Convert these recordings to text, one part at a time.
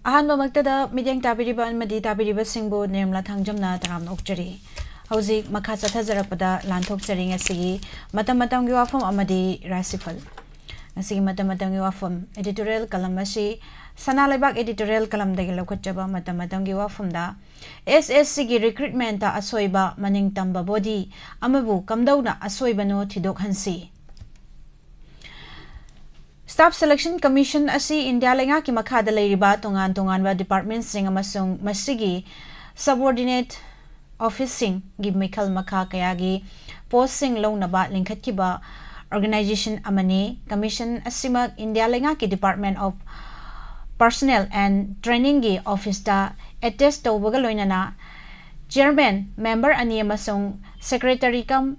अहानबमक्तदा मिदेंग ताबिरिबा अनमदि ताबिरिबा सिंगबो नेमला थांजमना तराम ओक्चरी हौजिक मखा चथजरपदा लांथोकचरिंग असigi matam matamgi wafam amadi rasifal asigi matam matamgi wafam editorial kalam asi sanalebak editorial kalam dagi lokachaba matam matamgi wafam da SSC gi recruitment ta asoiba maning tamba body amabu kamdauna asoibano thidok hansi Staff Selection Commission asi India lenga ki makhada leiriba tongan ba department sing amasung masigi subordinate officing gi mikhal makha kaya gi posting lona ba lingkhat ki ba organization amani commission asima India lenga ki Department of Personnel and Training gi office ta attest tawbaga loinana chairman member ani amasung secretary kam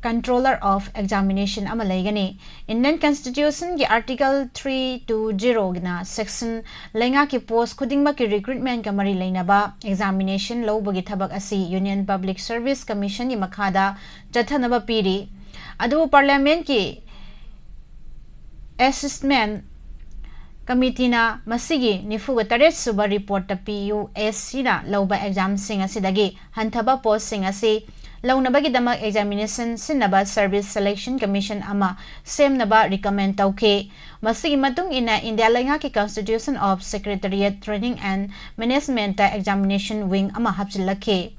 Controller of Examination Amalaygani Indian Constitution ki Article 320 na Section Lenga ki post kudingba ki recruitment ka mari lainaba examination lawbagi thabak asi Union Public Service Commission ki makhada chathanaba piri adu Parliament ki Assessment Committee na masigi nifuga taret suba report ta PUSC na lawba exam sing asidagi hanthaba post sing asi Launabagi damak examination sinaba Service Selection Commission ama semnaba recommend tauke masigi matung ina India lenga ki Constitution of Secretariat Training and Management ta examination wing ama hapsilake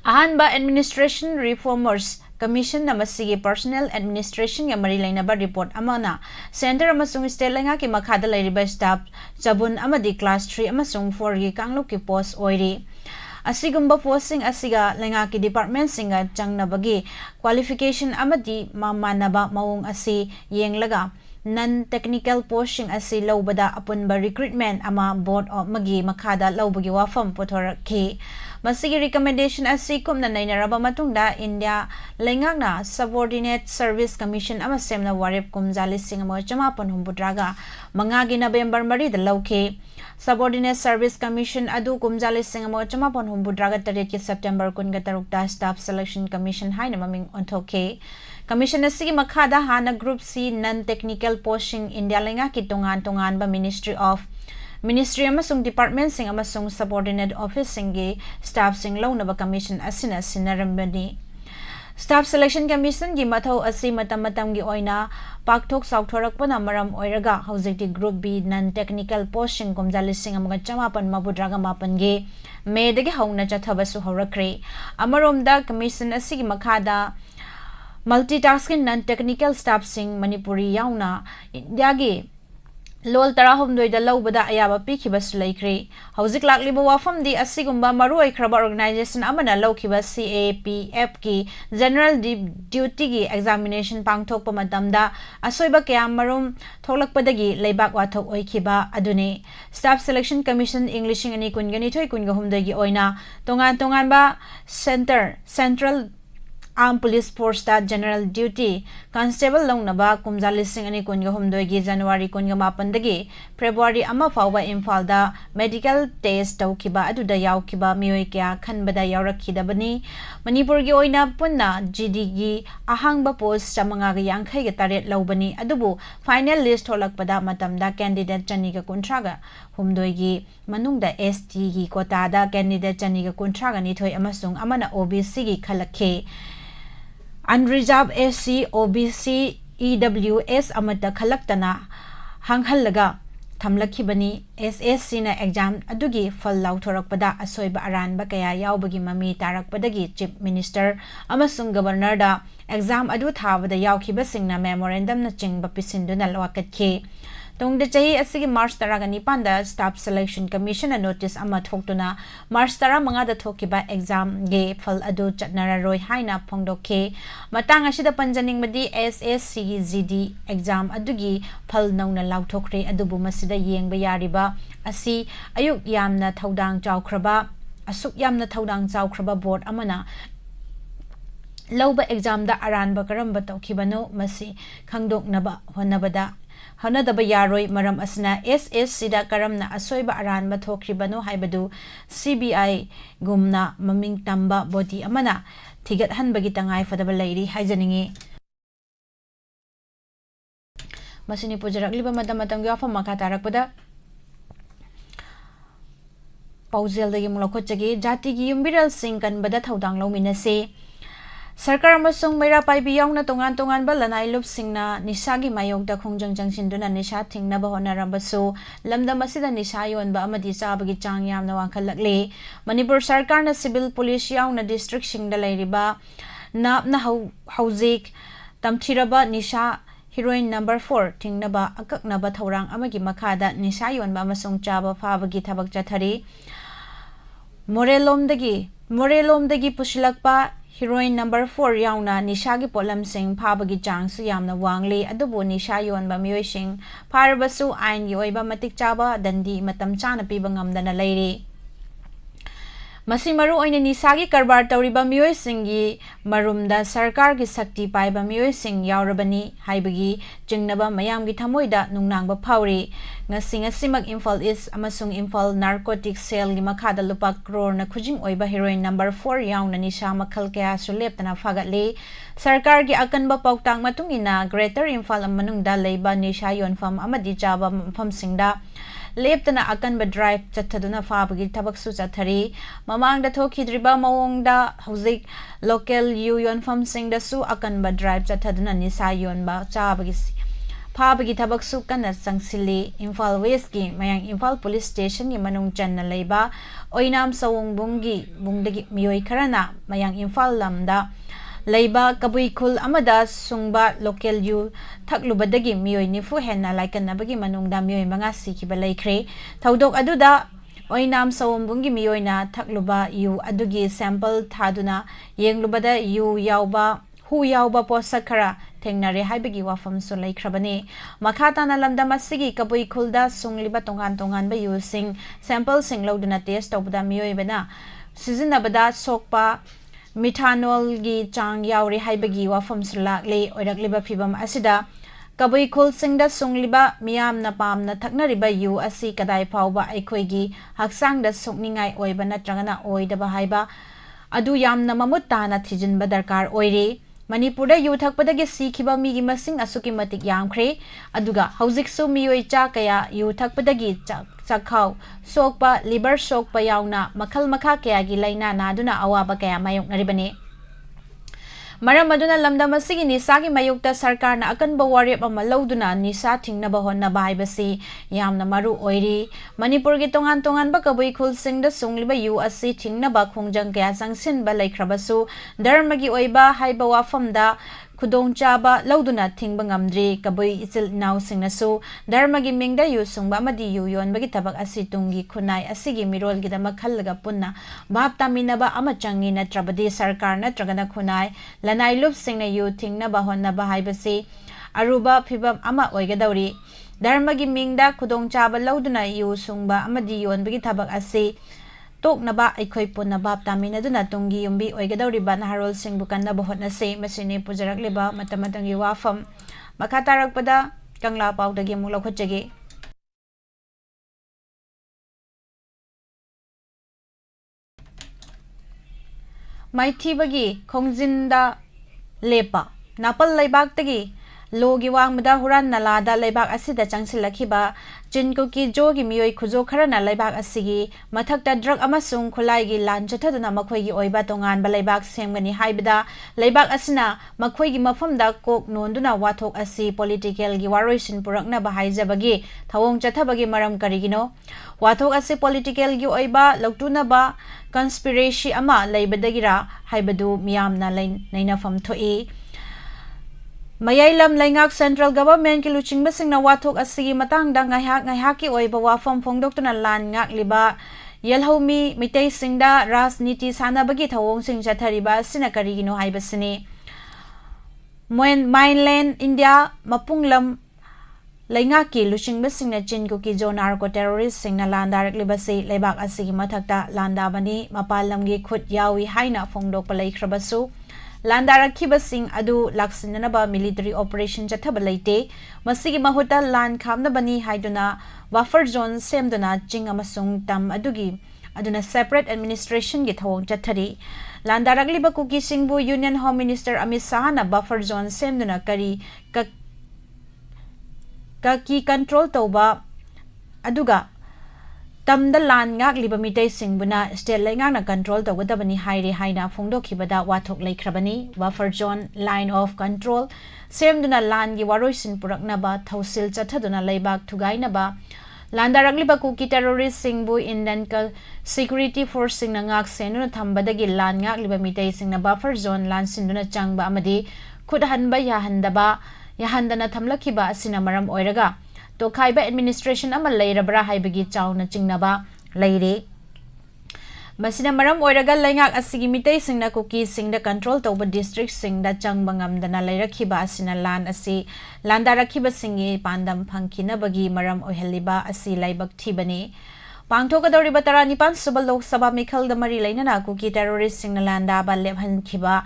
ahanba Administration Reformers Commission na masigi Personnel Administration ya mari lainaba report amana Center amasung state lenga ki makhada lairiba staff jabun amadi class 3 amasung 4 gi kangluk ki post oiri Asigumba posting asiga lenga ki department singa changnabagi qualification amadi mamanaba maung asi yenglaga non technical posting asi lawbada apunba recruitment ama board of magi makhada lawbagi wafam pothoraki masigi recommendation asi kumna nainaraba matungda India lengakna Subordinate Service Commission ama semna warep kumjali singamo chamapon humbudraga mangagi November mari da lawke Subordinate Service Commission adu kumjali singamo chamapon humbudraga taret ki September kunga tarukta Staff Selection Commission haina maming onthoke Commission asigi makhada hana Group C non-technical posting India lenga ki tongan ba Ministry amasung Department sing amasung Subordinate Office singi staff sing lawnaba Commission asina sinarambani Staff Selection Commission gi mathau asi matam gi oina pakthok sauthorakpana maram oiraga hojikti Group B non-technical posting kumjali sing amaga chamapan mabudraga mapan gi me dagi hauna chathabasu horakre amaromda Commission asigi makhada multitasking non-technical staff sing Manipuri yauna India Lol tarahom doida lawbada ayaba pikhibasu laikre hojik lakliba wafam di asigumba maroi khraba organization amana lawkhiba CAPF ki general duty gi examination pangthokpa matamda asoiba kayam marum tholakpadagi leibak wathok oikhiba adune Staff Selection Commission English ani kungani thoi kunga humdagi oina tongan ba central Armed Police Force ta General Duty Constable Longnaba Kumjali Singh ani kunga humdoigi January kunga mapandagi February ama fawba Imphal da medical test tawkiba aduda yawkiba mioi kya khanbada yawrakhidabani Manipur gi oina punna GD gi ahangba post chamanga ga yangkhai ga taret lawbani adubu final list holakpada matamda candidate chaniga kuntraga humdoigi manungda ST gi kota da candidate chaniga kuntraga ni thoi amasung amana OBC gi khalakhe Unreserved SC, OBC, EWS amata khalaktana hanghallaga thamlakhibani SSC na exam adugi Phal lauthorakpada asoiba aranba kaya yawbagi mami tarakpadagi Chief Minister amasung Governor da exam adu thabada yawkhiba singna memorandum na chingba pisinduna lawakathe Tongda chahi asigi March taragani panda Staff Selection Commission a notice ama thoktuna March tara manga da thokiba exam ge Phal adu chatnara roi haina phongdokhe matang asida panjaning madi SSC GD exam adugi Phal nauna lauthokre adubu masida yengba yariba asi ayuk yamna thodang chawkraba board amana lawba exam da aranba karamba tawkhibano masi khangdoknaba honadaba yaroi maram asna SSC da karamna asoiba aranba thokribano haibadu CBI gumna maming tamba body amana thigat hanbagi tangai fadaba lairi haijaningi masini pujarakliba matam gi wafam makha tarakpada ꯄꯥꯎꯖꯦꯜꯗꯒꯤ ꯃꯨꯂꯈꯣꯠꯆꯒꯤ ꯖꯥꯇꯤꯒꯤ ꯌꯨꯝꯕꯤꯔꯦꯜꯁꯤꯡ ꯀꯟꯕꯗ ꯊꯧꯗꯥꯡ ꯂꯧꯃꯤꯟꯅꯁꯤ सरकार अमसुंग मैरा पाइबी यावना तोंगान तोंगानबा लनाई लुपसिंगना निशागी मायोगदा खोंजंग जंगसिनदुना निशा थिंगनबा होनारंबसु लमदम असिदा निशा योनबा अमदि चाबगी चांग यामना वांखलकले मणिपुर सरकारना civil police यावना district सिंगदा लैरिबा नापना हौजिक तमथिरबा निशा heroine number 4 थिंगनबा अककनबा थौरांग अमगी मखादा निशा योनबा अमसुंग चाबा फाबगी थबक चथरी मोरेलोमदगी पुशिलकपा heroine number 4 यावना निशागी pollen Singh फाबगी चांगसु यामना वांगली अदुबो निशा योनबा मियोय सिंह फारबसु आइन गी ओइबा मतिक चाबा दंडी मतम चाना पीबा ngamdana लैरे मसी मरु ओइने निशागी करबार तौरिबा मियोय सिंगी मरुमदा सरकार की शक्ति पाइबा मियोय Singh यावरबनी हाइबगी चिंगनबा मयामगी थमोइदा नुंगनांगबा फावरी ngasimak Imphal East amasung Imphal Narcotic Cell gi makhada lupa crore na khujing oiba heroin number 4 yauna nisha makhal kaya suleptana fagatle sarkar gi akanba pautang matung ina Greater Imphal manungda leiba nisha yonfam amadi chaba mafam singda leptana akanba drive chathaduna fabagi thabak su chathari mamangda thokhidriba mawongda hauzik local yonfam singda su akanba drive chathaduna nisa yonba chabagi फाबगी थबक सुकन संगसिली Imphal west की मयांग Imphal police station की मनुंग चन्न लेबा ओइनाम सवोंगबुंगी बुंगदगी मियोय Kharna मयांग Imphal lambda लेबा कबुई खुल अमदा सुंगबा लोकल यू थकलुबदगी मियोय निफु हेना लाइकनबगी मनुंगदा मियोय मंगा सिखिबा लेख्रे थौदोक अदुदा ओइनाम सवोंगबुंगी मियोयना थकलुबा यू अदुगी सैंपल थादुना येंगलुबदा यू यावबा हु यावबा पोसक खरा थेंगनारे हाइबगी वाफम सो लैख्रबने मखाताना लमदम असिगी कबुई खुलदा सुंगलिबा तोंगान तोंगान बा यूसिंग सैंपल सिंग लौदुना टेस्ट तौबदा मियोयबना सिजनबदा सोकपा मिथानोल गी चांग यावरे हाइबगी वाफम सो लाक्ले ओइरकलिबा फिबम असिदा कबुई खुल सिंगदा सुंगलिबा मियामना पामना थकनरिबा यू असि कदाय फावबा अखोइगी हक्सांगदा सोकनिंगाय ओइबा नत्रगना ओइदबा हाइबा अदु यामना ममुत ताना थिजिनबा दरकार ओइरे मणिपुर यू थकपदगी सीखिबा मीगी मसिंग असुकी मतिक यामख्रे अदुगा हौजिकसु मियोय चा कया यू थकपदगी चखाव सोकपा लिवर सोकपा यावना मखल मखा कयागी लाइना नादुना अवाबा कया मायोकनरिबने मरम अदुना लमदम असिगी निसागी मायोक्ता सरकारना अकनबा वारेप अमा लौदुना निसा थिंगनबा होन्नबा हाइबसी यामना मरु ओइरी मणिपुर की तोंगान तोंगानबा कबुई खुलसिंगदा सुंगलिबा यू असि थिंगनबा खोंजंग कया संगसिनबा लैख्रबसु धर्मगी ओइबा हाइबा वाफमदा खुदोंग चाबा लौदुना थिंगबा ngamdri कबुई इचिल नाउ सिंगनसु धर्मगी मिंगदा यू सुंगबा अमदि यू योनबगी थबक असि तुंगी खुनाई असिगी मिरोलगी दमा खल्लगा पुन्ना भाप तामिनबा अमा चंगी नत्रबदि सरकार नत्रगना खुनाई लनाई लुप सिंगना यू थिंगनबा होन्नबा हाइबसि अरुबा फिबम अमा ओइगदौरी धर्मगी मिंगदा खुदोंग चाबा लौदुना यू सुंगबा अमदि योनबगी थबक असि तोकनबा अखोई पुन्ना भाप तामिनदुना तुंगी युम्बी ओइगदौरिबा नहारोल सिंगबु कन्नबा होटनसे मसिने पुजरकलेबा मतमतंगी वाफम मखा तारकपदा कंगला पाउदगी अमुक लौखोटजगे माइथीबगी खोंजिनदा लेपा नापल लैबाकतगी लोगी वांगमदा हुरान नलादा लैबाक असिदा चंगसिलखिबा चिनकुकी जोगी मियोय खुजो खरना लैबाक असिगी मथक्ता ड्रग अमसुंग खुलाइगी लान चथदुना मखोइगी ओइबा तोंगानबा लैबाक सेमगनी हाइबदा लैबाक असना मखोइगी मफमदा कोक नोंदुना वाथोक असि पॉलिटिकल गी वारोइसिन पुरकनबा हाइजबगी थवोंग चथबगी मरम करिगिनो वाथोक असि पॉलिटिकल गी ओइबा लौटुनबा कंस्पिरेसी अमा लैबदगिरा हाइबदु मियामना नैनाफम थोई मयाइलम लैंगाक सेंट्रल गवर्नमेंट की लुचिंगबसिंगना वाथोक असिगी मतंगदा ngaihaki oiba wafam phongdoktuna lan ngakliba yelhomi mitei singda राजनीति सानबगी थवोंग सिंग चथरिबा सिना करगिनो हाइबसने mainland इंडिया मपुंगलम लैंगाकी लुचिंगबसिंगना चिनकुकी जोनार को टेररिस्ट सिंगना लांदारकलिबसि लेबाक असिगी मथक्ता लांदाबनी मपालमगी खुद यावी हाइना फोंगदोकपा लैख्रबसु लांदारखिबसिंग अदु लाक्सिननबा मिलिटरी ऑपरेशन चथबा लैते मसिगी महुता लान खामनबनी हाइदुना बफर जोन सेमदुना चिंग अमसुंग तम अदुगी अदुना सेपरेट एडमिनिस्ट्रेशन गी थवोंग चथरी लांदारकलिबा कुकी सिंगबु यूनियन होम मिनिस्टर अमित शाहना बफर जोन सेमदुना करी की कंट्रोल तौबा अदुगा tamda lan ngak liba mitay singbuna state laingak na control tawgadabani haire haina phongdokhibada wathok leikrabani buffer zone line of control semduna lan gi waroisin puraknaba thausil chathaduna leibak thugainaba landaragli kuki terrorist singbu Indian security force singna ngak senuna thambadagi lan ngak liba mitay singna buffer zone lan sinduna changba amadi khudhanba yahandana thamlakhiba asina maram oiraga to khaiba administration ama leirabra haibagi chawna chingnaba leire masina maram oiraga laingak asigi mitay singna kuki singda control tawba district singda changba ngamdana leirakhiba asina lan asi landarakhiba singi pandam phangkinabagi maram oihaliba asi laibak thibani pangthokadoriba 19 suba lok sabha mikhal da mari lainana kuki terrorist singna landa ba lebhankhiba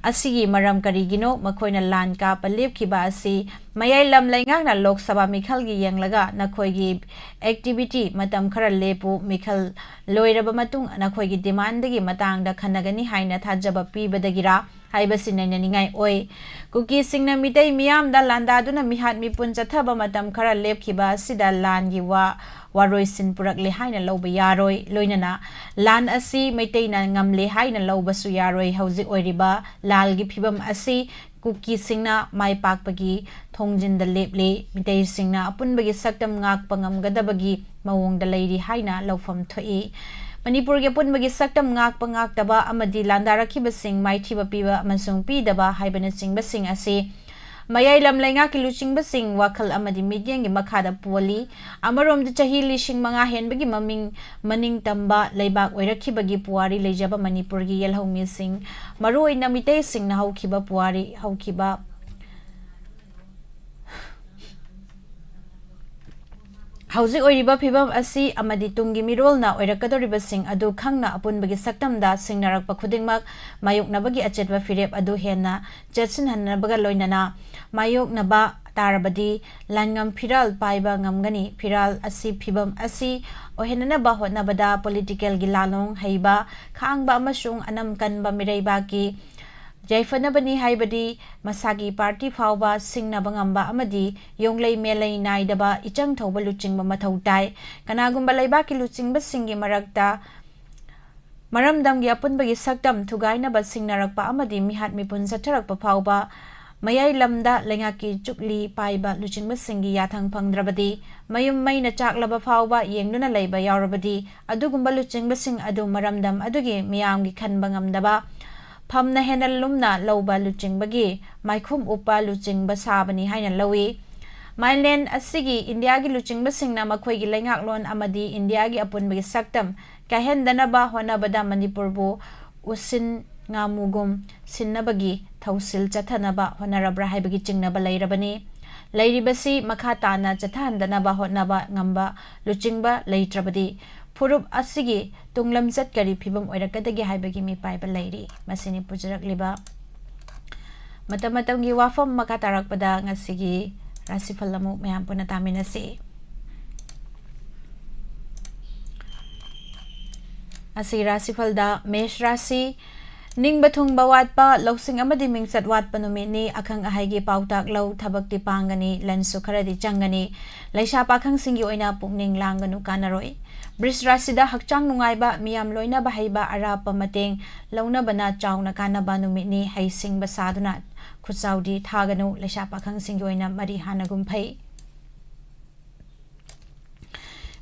asigi maram karigino makoina lan ka palip khiba asi mayai lam laingak na lok sabha mikhal gi yanglaga nakhoi gi activity matam khara lepu mikhal loiraba matung nakhoi gi demand gi matang da khanagani haina thajaba pibadagira haibasi nainani oi kuki singna mitei miyam da landa duna mihat mipun chathaba matam khara lep khiba sida lan gi waroisin purakle haina loba yaroi loinana lan asi meitei na ngamle haina lobasu yaroi hauji oiriba lalgi phibam asi kuki singna mai pakpagi thongjin da leple mitei singna apunbagi saktam ngak pangam gadabagi mawong da leiri haina lofam thoi Manipur ge punbagi saktam ngak pangak daba amadi landarakhiba sing maithiba piba amasung pi daba haibana singba sing asi mayai lam lainga ki luchingba sing wakhal amadi mediang gi makhada poli amarom de chahi lishing manga henbagi maming maning tamba leibak oirakhibagi puari lejaba Manipur gi yelhomi sing maroi namitei sing na haukiba puari haukiba hauji oiriba phibam asi amadi tungi mirol na oirakadoriba sing adu khangna apunbagi saktamda singnarakpa khudingmak mayoknabagi achetwa firep adu henna jetsin hannabaga loinana mayoknaba tarabadi langam phiral paiba ngamgani phiral asi phibam asi ohenana ba hotnabada political gilalong heiba khangba amasung anam kanba miraiba ki Jaifanabani haibadi masagi party fauba singna bangamba amadi yonglei melei naidaba ichang thoba luchingba mathau tai kanagumba leiba ki luchingba singi marakta maramdamgi apunbagi saktam thugaina ba singnarakpa amadi mihat mipun satharakpa fauba mayai lamda lengaki chukli paiba luchingba singi yathang phangdrabadi mayum maina chaklaba fauba yengduna leiba yaurabadi adugumba luchingba sing adu maramdam adugi miyamgi khanba ngamdaba Pamna henal lumna lauba luching maikhum upa luching sabani haina lawi Mainland asigi India gi luching basingna makhoi gi lengak lon amadi India gi apun bagi saktam kahendana ba hona bada Manipur bu usin ngamugum sinnabagi thausil chathana ba honarabra haibagi chingna ba leirabani leiribasi makhatana chathandana ba hona ba ngamba luchingba leitrabadi Purup asigi tunglam zat kari phibam oirakadagi haibagi mi paiba leiri masini pujarakliba matamatam gi Wapham makatarakpada ngasigi Rashi Phal lamu mayam puna taminasi asi Rashi Phal da Mesh Rashi ning bathung bawatpa loksing amadi mingsat watpa numini akhang ahaigi pautak lau thabak ti pangani lansu kharadi changani laisa pakhang singi oina pukning langanu kanaroi Bris Rasida hakchang nungaiba miyam loina bahaiba arapa mateng launa bana chawna kanaba numini haising basaduna khusaudi thaganu laisa pakhang singi oina mari hanagum phai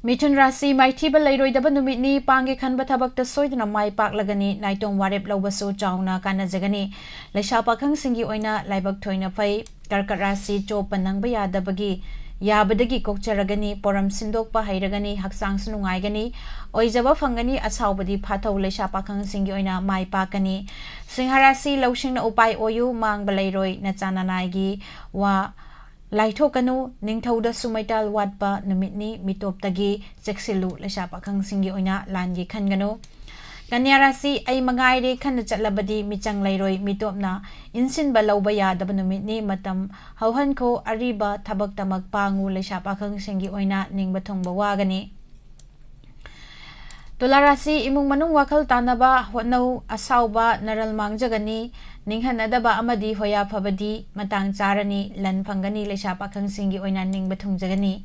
Mithun Rashi maithiba leiroidaba numitni pange khanba thabakta soidna mai paklagani naitong warep lawbasu chawna kana jagani laisa pakhang singi oina laibak thoina phai karkat Rashi chopanangba yadabagi yabadagi kokcharagani poram sindokpa hairagani haksang sunungaigani oijaba phangani asaubadi phathau laisa pakhang singi oina mai pakani Sinharasi lawsingna upai oyu mangba leiroi nachana naigi wa Laithokanu ningthauda sumaital watpa numitni mitoptagi cheksilu laisa pakhang singi oina langi khanganu Kanya Rashi ai mangaire khan chatlabadi michang leiroi mitopna insin balauba yadaba numitni matam hauhan ko ariba thabak tamak pangu laisa pakhang singi oina ningba thongba wagani Tula Rashi imung manung wakhal tanaba hotnau asauba naral mangjagani ninghanadaba amadi hoya phabadi matang charani lan phangani laisa pakhang singi oina ningba thongjagani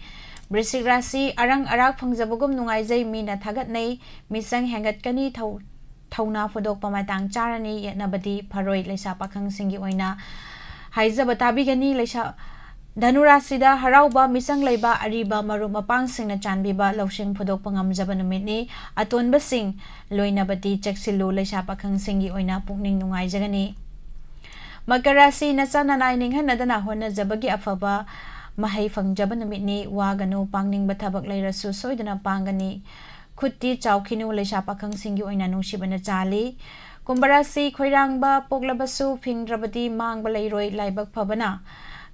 Brisik Rashi arang arak phangjabagum nungaijai mina thagatnei misang hengatkani thauna fodok pamatang charani yetnabadi pharoi leisa pakhang singi oina haijaba tabigani leisa Dhanurasida harauba misang leiba ariba maru mapang singna chanbiba lawsing phodok pangamjaba numitni atonba sing loinabati cheksilu leisa pakhang singi oina pukning nungai jagani Makarasi nachana nai ninghan nadana hona jabagi afaba mahai fangjaba numitni waganu pangning bathabak leirasu soidana pangani khutti chawkhinu leisa pakhang singi oina nungsibana chali Kumbarasi khoirangba poglabasu phingdrabati mangba leiroi laibak phabana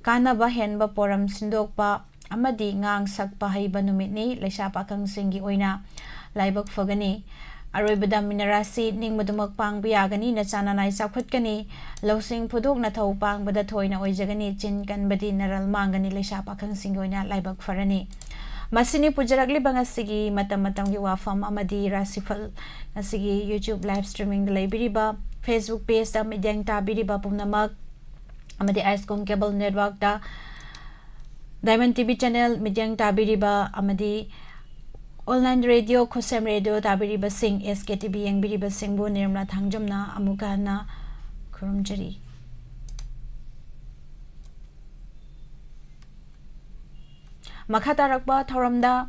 Kanaba henba poram sindokpa amadi ngang sakpa haiba numitni leisa pakhang singi oina laibak phagani aroibada minarasi ningmadumak pangbiyagani nachana nai chawkhatkani lawsing phudok na thau pangbada thoina oijagani chin kanbadi naral mangani leisa pakhang singi oina laibak farani Masini pujaragli bangasigi matam-matamgi Wapham amadi Rashi Phal asigi YouTube live streaming laibiriba Facebook page da midyang tabiriba pumnamak amadi Icecom Cable Network da Diamond TV channel midyang tabiriba amadi online radio khosem radio tabiriba sing SKTV yang biriba singbu nirmla thangjamna amukana khurumjari Makatarakba thoramda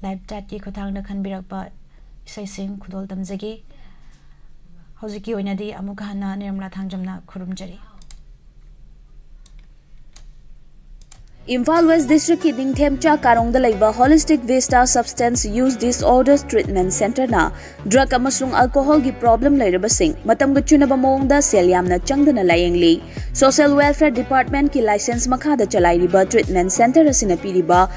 live chat ki khothangna khanbirakba isai sing khudol tamjagi hojiki oinadi amukana nirmla thangjamna khurumjari Phal West District ki Ningthemcha Karongda laiba Holistic Vista Substance Use Disorders Treatment Center na drug amasung alcohol gi problem lairabasing matam gachunaba mawngda sel yamna changdana layengli Social Welfare Department ki license makhada chalairiba treatment center asina piriba